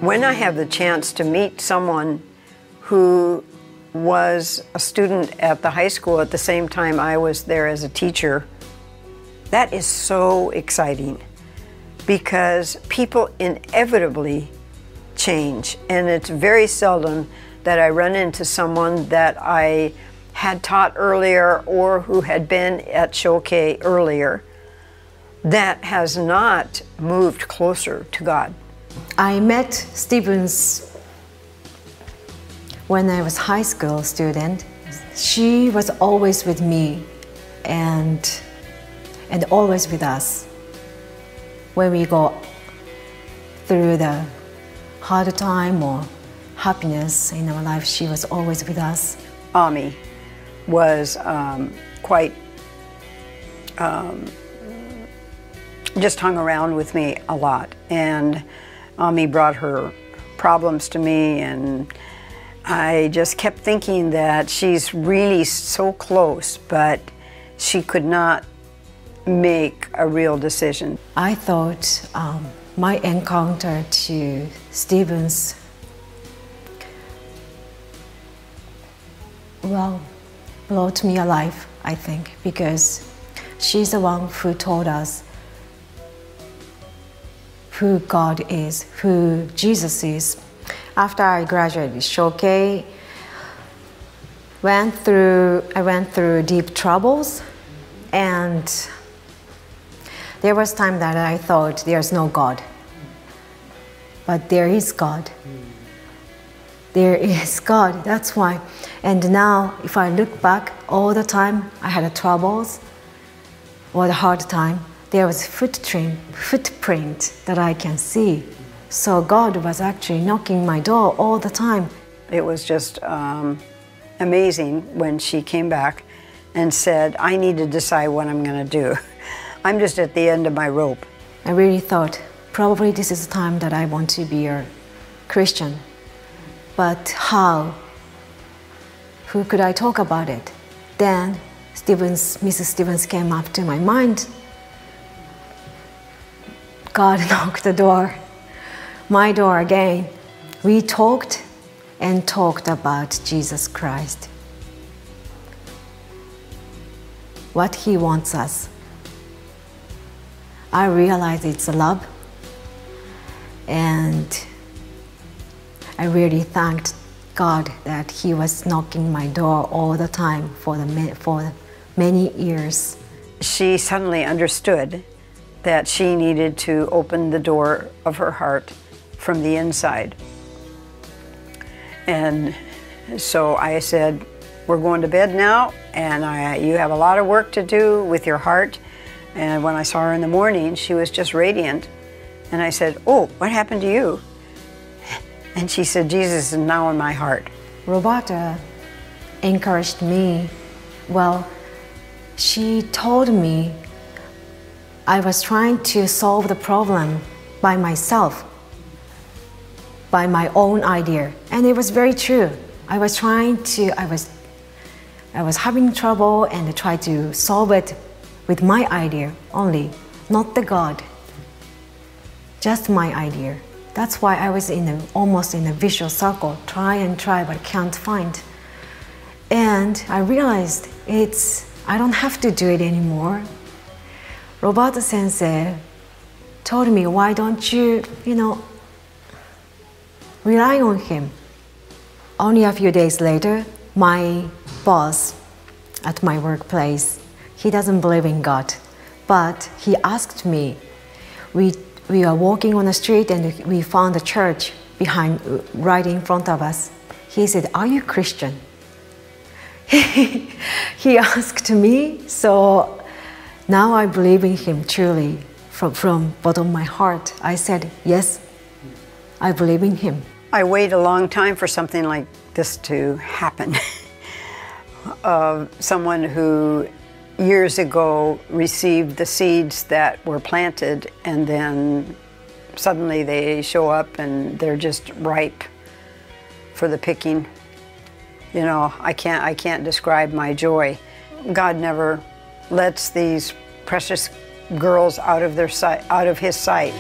When I have the chance to meet someone who was a student at the high school at the same time I was there as a teacher, that is so exciting, because people inevitably change, and it's very seldom that I run into someone that I had taught earlier or who had been at Shokei earlier that has not moved closer to God. I met Stevens when I was a high school student. She was always with me and always with us. When we go through the hard time or happiness in our life, she was always with us. Ami was quite, just hung around with me a lot. And Ami brought her problems to me, and I just kept thinking that she's really so close, but she could not make a real decision. I thought my encounter to Stevens, well, brought me alive, I think, because she's the one who told us who God is, who Jesus is. After I graduated Shokei, I went through deep troubles, and there was time that I thought there's no God. But there is God. There is God, that's why. And now, if I look back all the time I had troubles or the hard time, there was footprint that I can see. So God was actually knocking my door all the time. It was just amazing when she came back and said, I need to decide what I'm going to do. I'm just at the end of my rope. I really thought, probably this is the time that I want to be a Christian. But how? Who could I talk about it? Then Mrs. Stevens came up to my mind. God knocked the door, my door again. We talked and talked about Jesus Christ, what He wants us. I realized it's love, and I really thanked God that He was knocking my door all the time for many years. She suddenly understood that she needed to open the door of her heart from the inside. And so I said, we're going to bed now, and you have a lot of work to do with your heart. And when I saw her in the morning, she was just radiant. And I said, oh, what happened to you? And she said, Jesus is now in my heart. Roberta encouraged me. Well, she told me I was trying to solve the problem by myself, by my own idea. And it was very true. I was having trouble and I tried to solve it with my idea only, not the God, just my idea. That's why I was almost in a vicious circle, try and try, but can't find. And I realized I don't have to do it anymore. Roberta Sensei told me, why don't you, rely on Him. Only a few days later, my boss at my workplace, he doesn't believe in God, but he asked me, we are walking on the street and we found a church right in front of us. He said, are you Christian? He asked me, so now I believe in Him truly, from bottom of my heart. I said, yes, I believe in Him. I waited a long time for something like this to happen. Someone who years ago received the seeds that were planted, and then suddenly they show up and they're just ripe for the picking. I can't describe my joy. God never lets these precious girls out of His sight.